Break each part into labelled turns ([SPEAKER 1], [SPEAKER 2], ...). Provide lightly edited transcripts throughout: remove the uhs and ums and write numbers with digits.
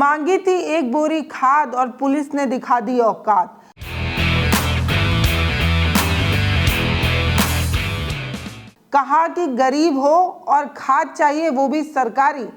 [SPEAKER 1] मांगी थी 1 बोरी खाद और पुलिस ने दिखा दी औकात। कहा कि गरीब हो और खाद चाहिए वो भी सरकारी।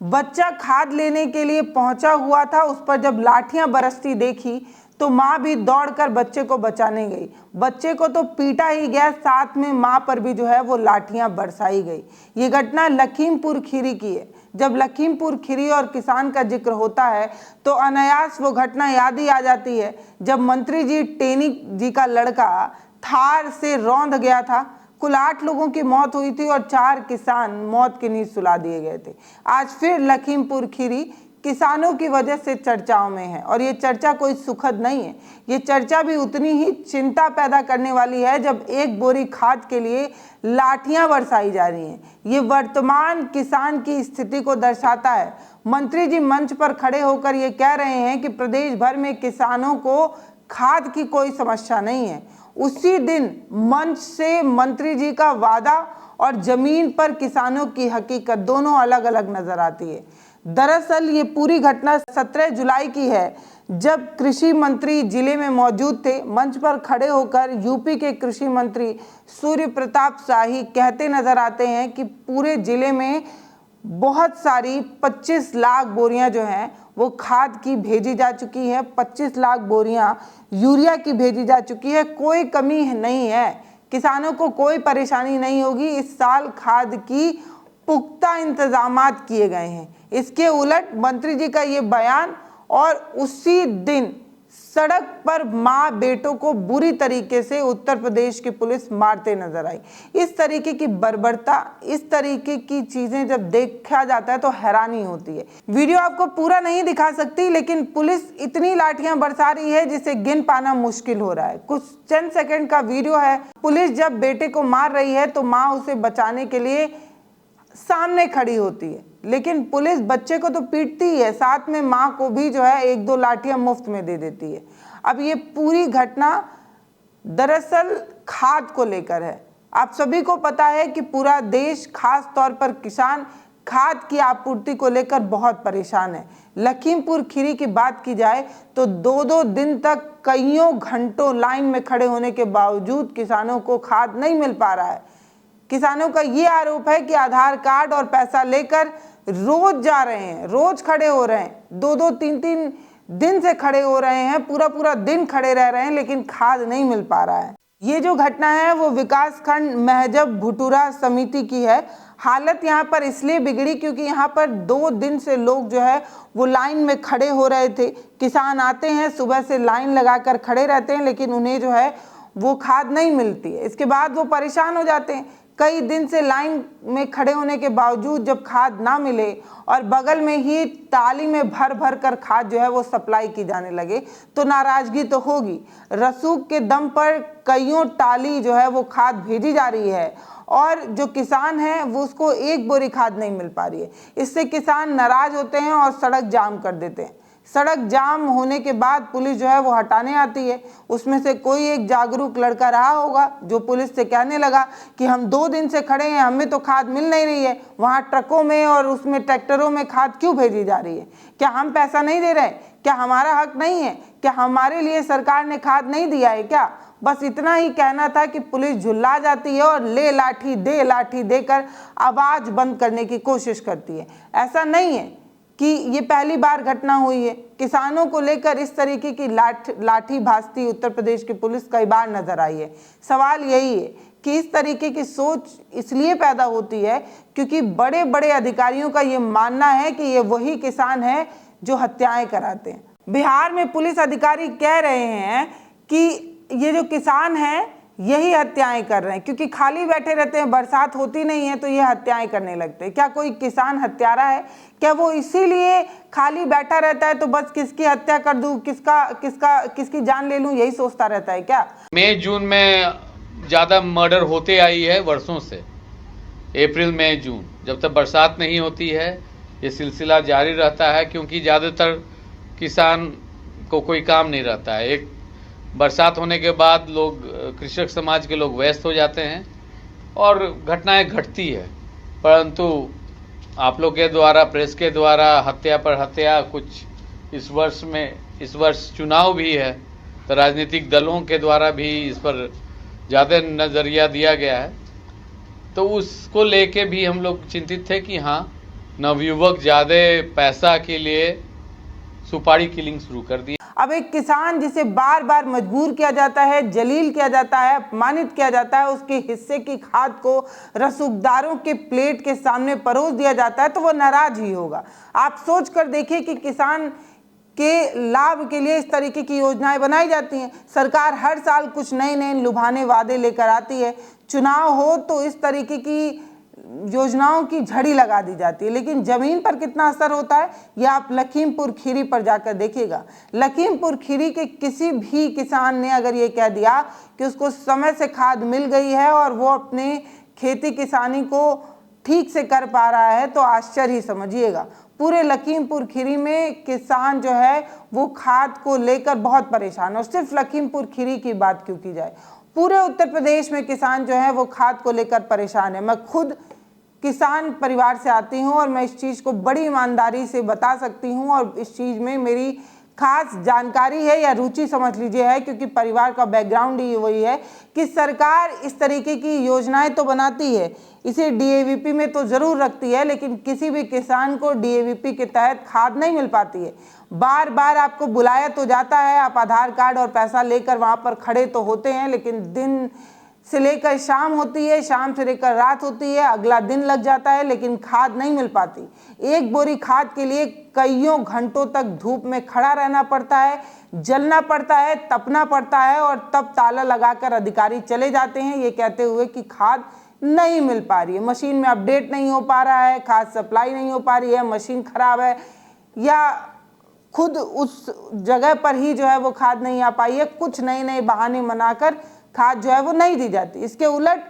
[SPEAKER 1] बच्चा खाद लेने के लिए पहुंचा हुआ था, उस पर जब लाठियां बरसती देखी तो मां भी दौड़कर बच्चे को बचाने गई। बच्चे को तो पीटा ही गया, साथ में मां पर भी जो है वो लाठियां बरसाई गई। ये घटना लखीमपुर खीरी की है। जब लखीमपुर खीरी और किसान का जिक्र होता है तो अनायास वो घटना याद ही आ जाती है जब मंत्री जी टेनी जी का लड़का थार से रौंद गया था। कुल 8 लोगों की मौत हुई थी और 4 किसान मौत की नींद सुला दिए गए थे। आज फिर लखीमपुर खीरी किसानों की वजह से चर्चाओं में है और ये चर्चा कोई सुखद नहीं है। ये चर्चा भी उतनी ही चिंता पैदा करने वाली है जब 1 बोरी खाद के लिए लाठियां बरसाई जा रही हैं। ये वर्तमान किसान की स्थिति को दर्शाता है। मंत्री जी मंच पर खड़े होकर ये कह रहे हैं कि प्रदेश भर में किसानों को खाद की कोई समस्या नहीं है। उसी दिन मंच से मंत्री जी का वादा और जमीन पर किसानों की हकीकत दोनों अलग अलग नजर आती है। दरअसल ये पूरी घटना 17 जुलाई की है जब कृषि मंत्री जिले में मौजूद थे। मंच पर खड़े होकर यूपी के कृषि मंत्री सूर्य प्रताप शाही कहते नजर आते हैं कि पूरे जिले में बहुत सारी 25 लाख बोरियां जो हैं वो खाद की भेजी जा चुकी है। 25 लाख बोरियां यूरिया की भेजी जा चुकी है। कोई कमी नहीं है, किसानों को कोई परेशानी नहीं होगी। इस साल खाद की पुख्ता इंतजामात किए गए हैं। इसके उलट मंत्री जी का ये बयान और उसी दिन सड़क पर माँ बेटों को बुरी तरीके से उत्तर प्रदेश की पुलिस मारते नजर आई। इस तरीके की बर्बरता, इस तरीके की चीजें जब देखा जाता है तो हैरानी होती है। वीडियो आपको पूरा नहीं दिखा सकती, लेकिन पुलिस इतनी लाठियां बरसा रही है जिसे गिन पाना मुश्किल हो रहा है। कुछ चंद सेकंड का वीडियो है। पुलिस जब बेटे को मार रही है तो माँ उसे बचाने के लिए सामने खड़ी होती है, लेकिन पुलिस बच्चे को तो पीटती है, साथ में माँ को भी जो है 1-2 लाठियां मुफ्त में दे देती है। अब ये पूरी घटना दरअसल खाद को लेकर है। आप सभी को पता है कि पूरा देश, खास तौर पर किसान, खाद की आपूर्ति को लेकर बहुत परेशान है। लखीमपुर खीरी की बात की जाए तो 2-2 दिन तक कईयों घंटों लाइन में खड़े होने के बावजूद किसानों को खाद नहीं मिल पा रहा है। किसानों का ये आरोप है कि आधार कार्ड और पैसा लेकर रोज जा रहे हैं, रोज खड़े हो रहे हैं, 2-2, 3-3 दिन से खड़े हो रहे हैं, पूरा दिन खड़े रह रहे हैं, लेकिन खाद नहीं मिल पा रहा है। ये जो घटना है वो विकास खंड महजब भुटूरा समिति की है। हालत यहाँ पर इसलिए बिगड़ी क्योंकि यहाँ पर 2 दिन से लोग जो है वो लाइन में खड़े हो रहे थे। किसान आते हैं, सुबह से लाइन लगाकर खड़े रहते हैं, लेकिन उन्हें जो है वो खाद नहीं मिलती है। इसके बाद वो परेशान हो जाते हैं। कई दिन से लाइन में खड़े होने के बावजूद जब खाद ना मिले और बगल में ही टाली में भर कर खाद जो है वो सप्लाई की जाने लगे तो नाराजगी तो होगी। रसूख के दम पर कईयों टाली जो है वो खाद भेजी जा रही है और जो किसान है वो उसको 1 बोरी खाद नहीं मिल पा रही है। इससे किसान नाराज होते हैं और सड़क जाम कर देते हैं। सड़क जाम होने के बाद पुलिस जो है वो हटाने आती है। उसमें से कोई एक जागरूक लड़का रहा होगा जो पुलिस से कहने लगा कि हम 2 दिन से खड़े हैं, हमें तो खाद मिल नहीं रही है, वहाँ ट्रकों में और उसमें ट्रैक्टरों में खाद क्यों भेजी जा रही है? क्या हम पैसा नहीं दे रहे हैं? क्या हमारा हक नहीं है? क्या हमारे लिए सरकार ने खाद नहीं दिया है क्या? बस इतना ही कहना था कि पुलिस झुल्ला जाती है और ले लाठी देकर आवाज बंद करने की कोशिश करती है। ऐसा नहीं है कि ये पहली बार घटना हुई है। किसानों को लेकर इस तरीके की लाठी भाजती उत्तर प्रदेश की पुलिस कई बार नजर आई है। सवाल यही है कि इस तरीके की सोच इसलिए पैदा होती है क्योंकि बड़े बड़े अधिकारियों का ये मानना है कि ये वही किसान है जो हत्याएं कराते हैं। बिहार में पुलिस अधिकारी कह रहे हैं कि ये जो किसान हैं यही हत्याएं कर रहे हैं क्योंकि खाली बैठे रहते हैं, बरसात होती नहीं है तो ये हत्याएं करने लगते हैं। क्या कोई किसान हत्यारा है? क्या वो इसीलिए खाली बैठा रहता है तो बस किसकी हत्या कर दूं, किसकी जान ले लूं, यही सोचता रहता है क्या?
[SPEAKER 2] मई जून में ज़्यादा मर्डर होते आई है वर्षों से। अप्रैल मई जून जब तक बरसात नहीं होती है ये सिलसिला जारी रहता है क्योंकि ज़्यादातर किसान को कोई काम नहीं रहता है। एक बरसात होने के बाद लोग, कृषक समाज के लोग व्यस्त हो जाते हैं और घटनाएं घटती है, परंतु आप लोग के द्वारा, प्रेस के द्वारा हत्या पर हत्या, कुछ इस वर्ष चुनाव भी है, तो राजनीतिक दलों के द्वारा भी इस पर ज़्यादा नज़रिया दिया गया है। तो उसको लेके भी हम लोग चिंतित थे कि हाँ, नवयुवक ज़्यादा पैसा के लिए सुपारी किलिंग शुरू कर दी।
[SPEAKER 1] अब एक किसान जिसे बार बार मजबूर किया जाता है, जलील किया जाता है, अपमानित किया जाता है, उसके हिस्से की खाद को रसूखदारों के प्लेट के सामने परोस दिया जाता है, तो वो नाराज ही होगा। आप सोच कर देखिए कि किसान के लाभ के लिए इस तरीके की योजनाएं बनाई जाती हैं। सरकार हर साल कुछ नए नए लुभाने वादे लेकर आती है, चुनाव हो तो इस तरीके की योजनाओं की झड़ी लगा दी जाती है, लेकिन जमीन पर कितना असर होता है ये आप लखीमपुर खीरी पर जाकर देखिएगा। लखीमपुर खीरी के किसी भी किसान ने अगर ये कह दिया कि उसको समय से खाद मिल गई है और वो अपने खेती किसानी को ठीक से कर पा रहा है, तो आश्चर्य ही समझिएगा। पूरे लखीमपुर खीरी में किसान जो है वो खाद को लेकर बहुत परेशान है। और सिर्फ लखीमपुर खीरी की बात क्यों की जाए, पूरे उत्तर प्रदेश में किसान जो है वो खाद को लेकर परेशान है। मैं खुद किसान परिवार से आती हूँ और मैं इस चीज़ को बड़ी ईमानदारी से बता सकती हूँ, और इस चीज़ में मेरी खास जानकारी है या रुचि समझ लीजिए है, क्योंकि परिवार का बैकग्राउंड ही वही है कि सरकार इस तरीके की योजनाएं तो बनाती है, इसे डीएवीपी में तो ज़रूर रखती है, लेकिन किसी भी किसान को डीएवीपी के तहत खाद नहीं मिल पाती है। बार बार आपको बुलाया तो जाता है, आप आधार कार्ड और पैसा लेकर वहाँ पर खड़े तो होते हैं, लेकिन दिन से लेकर शाम होती है, शाम से लेकर रात होती है, अगला दिन लग जाता है, लेकिन खाद नहीं मिल पाती। एक बोरी खाद के लिए कईयों घंटों तक धूप में खड़ा रहना पड़ता है, जलना पड़ता है, तपना पड़ता है, और तब ताला लगाकर अधिकारी चले जाते हैं ये कहते हुए कि खाद नहीं मिल पा रही है, मशीन में अपडेट नहीं हो पा रहा है, खाद सप्लाई नहीं हो पा रही है, मशीन खराब है, या खुद उस जगह पर ही जो है वो खाद नहीं आ पाई है। कुछ नए नए बहाने बनाकर खाद जो है वो नहीं दी जाती। इसके उलट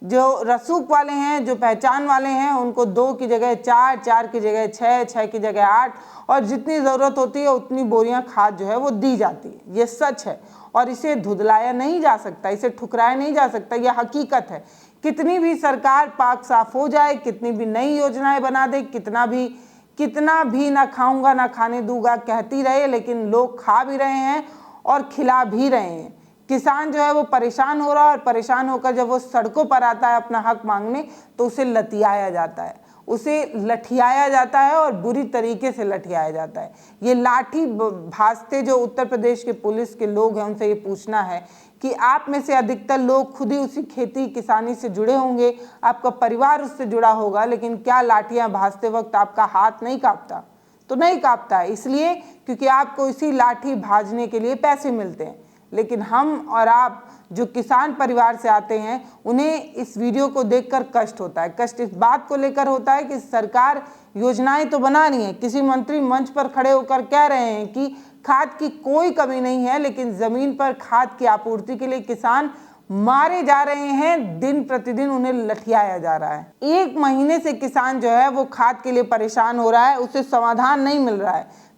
[SPEAKER 1] जो रसूख वाले हैं, जो पहचान वाले हैं, उनको 2 की जगह 4, 4 की जगह 6, 6 की जगह 8, और जितनी ज़रूरत होती है उतनी बोरियां खाद जो है वो दी जाती है। ये सच है और इसे धुदलाया नहीं जा सकता, इसे ठुकराया नहीं जा सकता, यह हकीकत है। कितनी भी सरकार पाक साफ हो जाए, कितनी भी नई योजनाएं बना दे, कितना भी ना खाऊंगा ना खाने दूंगा कहती रहे, लेकिन लोग खा भी रहे हैं और खिला भी रहे हैं। किसान जो है वो परेशान हो रहा है, और परेशान होकर जब वो सड़कों पर आता है अपना हक मांगने, तो उसे लतियाया जाता है, उसे लठियाया जाता है, और बुरी तरीके से लठियाया जाता है। ये लाठी भाजते जो उत्तर प्रदेश के पुलिस के लोग हैं, उनसे ये पूछना है कि आप में से अधिकतर लोग खुद ही उसी खेती किसानी से जुड़े होंगे, आपका परिवार उससे जुड़ा होगा, लेकिन क्या लाठियां भाजते वक्त आपका हाथ नहीं कांपता? तो नहीं कांपता है, इसलिए क्योंकि आपको इसी लाठी भाजने के लिए पैसे मिलते हैं। लेकिन हम और आप जो किसान परिवार से आते हैं, उन्हें इस वीडियो को देखकर कष्ट होता है। कष्ट इस बात को लेकर होता है कि सरकार योजनाएं तो बना रही है, किसी मंत्री मंच पर खड़े होकर कह रहे हैं कि खाद की कोई कमी नहीं है, लेकिन ज़मीन पर खाद की आपूर्ति के लिए किसान मारे जा रहे हैं, दिन प्रतिदिन उन्हें लठियाया जा रहा है। 1 महीने से किसान जो है वो खाद के लिए परेशान हो रहा है, उसे समाधान नहीं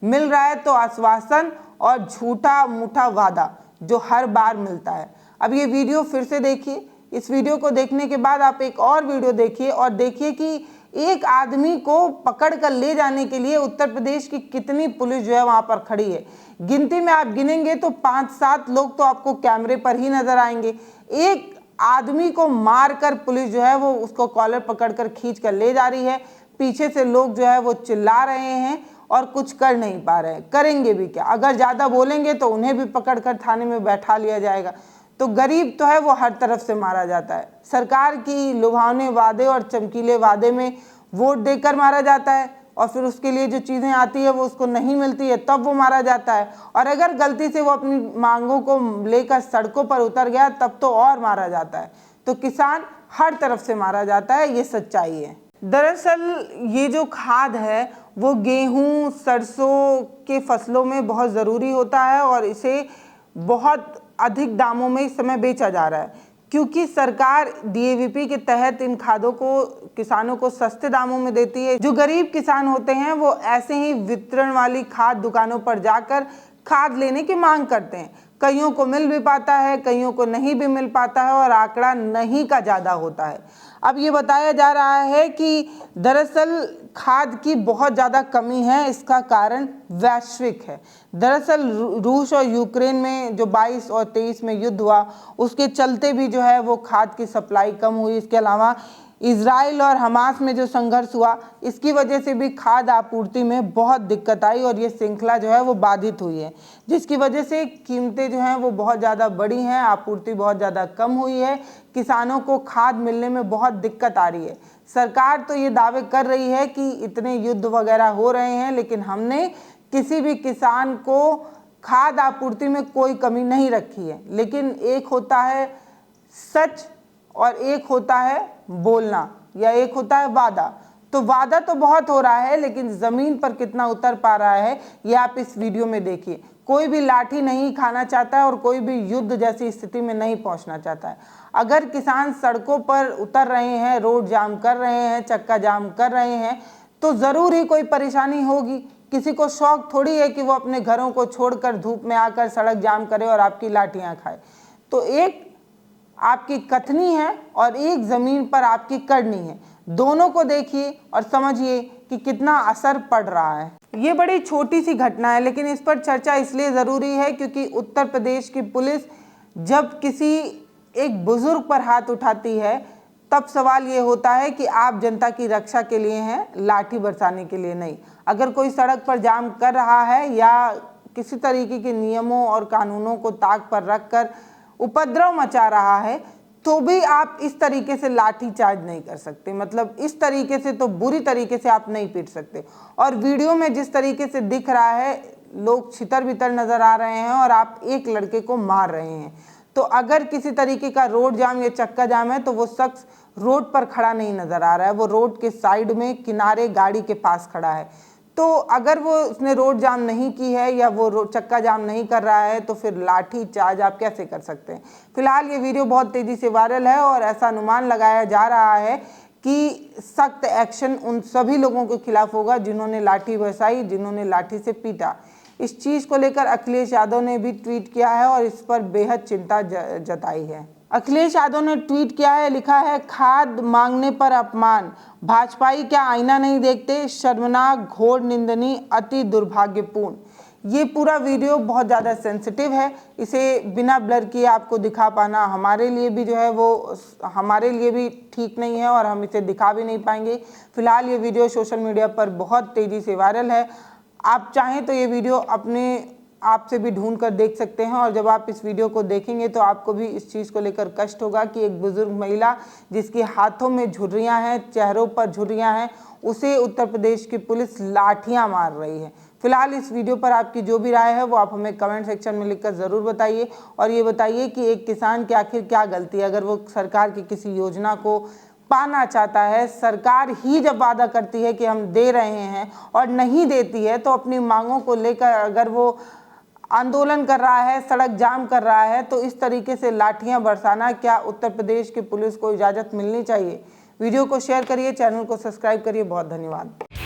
[SPEAKER 1] मिल रहा है तो आश्वासन और झूठा मूठा वादा जो हर बार मिलता है। अब ये वीडियो फिर से देखिए, इस वीडियो को देखने के बाद आप एक और वीडियो देखिए और देखिए कि एक आदमी को पकड़ कर ले जाने के लिए उत्तर प्रदेश की कितनी पुलिस जो है वहां पर खड़ी है। गिनती में आप गिनेंगे तो 5-7 लोग तो आपको कैमरे पर ही नजर आएंगे। एक आदमी को मारकर पुलिस जो है वो उसको कॉलर पकड़कर खींच कर ले जा रही है। पीछे से लोग जो है वो चिल्ला रहे हैं और कुछ कर नहीं पा रहे हैं। करेंगे भी क्या? अगर ज़्यादा बोलेंगे तो उन्हें भी पकड़कर थाने में बैठा लिया जाएगा। तो गरीब तो है वो हर तरफ से मारा जाता है। सरकार की लुभावने वादे और चमकीले वादे में वोट देकर मारा जाता है, और फिर उसके लिए जो चीज़ें आती है वो उसको नहीं मिलती है, तब वो मारा जाता है। और अगर गलती से वो अपनी मांगों को लेकर सड़कों पर उतर गया तब तो और मारा जाता है। तो किसान हर तरफ से मारा जाता है, ये सच्चाई है। दरअसल ये जो खाद है वो गेहूं, सरसों के फसलों में बहुत ज़रूरी होता है, और इसे बहुत अधिक दामों में इस समय बेचा जा रहा है, क्योंकि सरकार डीएवीपी के तहत इन खादों को किसानों को सस्ते दामों में देती है। जो गरीब किसान होते हैं वो ऐसे ही वितरण वाली खाद दुकानों पर जाकर खाद लेने की मांग करते हैं। कईयों को मिल भी पाता है, कईयों को नहीं भी मिल पाता है और आंकड़ा नहीं का ज़्यादा होता है। अब ये बताया जा रहा है कि दरअसल खाद की बहुत ज़्यादा कमी है, इसका कारण वैश्विक है। दरअसल रूस और यूक्रेन में जो 22 और 23 में युद्ध हुआ, उसके चलते भी जो है वो खाद की सप्लाई कम हुई। इसके अलावा इजराइल और हमास में जो संघर्ष हुआ, इसकी वजह से भी खाद आपूर्ति में बहुत दिक्कत आई और ये श्रृंखला जो है वो बाधित हुई है, जिसकी वजह से कीमतें जो हैं वो बहुत ज़्यादा बढ़ी हैं, आपूर्ति बहुत ज़्यादा कम हुई है, किसानों को खाद मिलने में बहुत दिक्कत आ रही है। सरकार तो ये दावे कर रही है कि इतने युद्ध वगैरह हो रहे हैं, लेकिन हमने किसी भी किसान को खाद आपूर्ति में कोई कमी नहीं रखी है। लेकिन एक होता है सच और एक होता है बोलना, या एक होता है वादा। तो वादा तो बहुत हो रहा है, लेकिन ज़मीन पर कितना उतर पा रहा है ये आप इस वीडियो में देखिए। कोई भी लाठी नहीं खाना चाहता है और कोई भी युद्ध जैसी स्थिति में नहीं पहुंचना चाहता है। अगर किसान सड़कों पर उतर रहे हैं, रोड जाम कर रहे हैं, चक्का जाम कर रहे हैं, तो ज़रूर ही कोई परेशानी होगी। किसी को शौक थोड़ी है कि वो अपने घरों को छोड़कर धूप में आकर सड़क जाम करे और आपकी लाठियाँ खाए। तो एक आपकी कथनी है और एक ज़मीन पर आपकी करनी है। दोनों को देखिए और समझिए कि कितना असर पड़ रहा है। ये बड़ी छोटी सी घटना है, लेकिन इस पर चर्चा इसलिए ज़रूरी है क्योंकि उत्तर प्रदेश की पुलिस जब किसी एक बुज़ुर्ग पर हाथ उठाती है, तब सवाल ये होता है कि आप जनता की रक्षा के लिए हैं, लाठी बरसाने के लिए नहीं। अगर कोई सड़क पर जाम कर रहा है या किसी तरीके के नियमों और कानूनों को ताक पर रखकर उपद्रव मचा रहा है, तो भी आप इस तरीके से लाठी चार्ज नहीं कर सकते। मतलब इस तरीके से तो बुरी तरीके से आप नहीं पीट सकते। और वीडियो में जिस तरीके से दिख रहा है, लोग छितर बितर नजर आ रहे हैं और आप एक लड़के को मार रहे हैं। तो अगर किसी तरीके का रोड जाम या चक्का जाम है तो वो शख्स रोड पर खड़ा नहीं नजर आ रहा है, वो रोड के साइड में किनारे गाड़ी के पास खड़ा है। तो अगर वो उसने रोड जाम नहीं की है या वो चक्का जाम नहीं कर रहा है, तो फिर लाठी चार्ज आप कैसे कर सकते हैं। फिलहाल ये वीडियो बहुत तेज़ी से वायरल है और ऐसा अनुमान लगाया जा रहा है कि सख्त एक्शन उन सभी लोगों के खिलाफ होगा जिन्होंने लाठी बरसाई, जिन्होंने लाठी से पीटा। इस चीज़ को लेकर अखिलेश यादव ने भी ट्वीट किया है और इस पर बेहद चिंता जताई है। अखिलेश यादव ने ट्वीट किया है, लिखा है, खाद मांगने पर अपमान, भाजपाई क्या आईना नहीं देखते, शर्मनाक, घोर निंदनीय, अति दुर्भाग्यपूर्ण। ये पूरा वीडियो बहुत ज़्यादा सेंसिटिव है, इसे बिना ब्लर किए आपको दिखा पाना हमारे लिए भी जो है वो हमारे लिए भी ठीक नहीं है और हम इसे दिखा भी नहीं पाएंगे। फिलहाल ये वीडियो सोशल मीडिया पर बहुत तेज़ी से वायरल है। आप चाहें तो ये वीडियो अपने आप से भी ढूंढ कर देख सकते हैं और जब आप इस वीडियो को देखेंगे तो आपको भी इस चीज़ को लेकर कष्ट होगा कि एक बुजुर्ग महिला जिसके हाथों में झुर्रियाँ हैं, चेहरों पर झुर्रियाँ हैं, उसे उत्तर प्रदेश की पुलिस लाठियाँ मार रही है। फिलहाल इस वीडियो पर आपकी जो भी राय है वो आप हमें कमेंट सेक्शन में लिखकर ज़रूर बताइए और ये बताइए कि एक किसान की आखिर क्या गलती है। अगर वो सरकार की किसी योजना को पाना चाहता है, सरकार ही जब वादा करती है कि हम दे रहे हैं और नहीं देती है, तो अपनी मांगों को लेकर अगर वो आंदोलन कर रहा है, सड़क जाम कर रहा है, तो इस तरीके से लाठियां बरसाना क्या उत्तर प्रदेश की पुलिस को इजाज़त मिलनी चाहिए। वीडियो को शेयर करिए, चैनल को सब्सक्राइब करिए। बहुत धन्यवाद।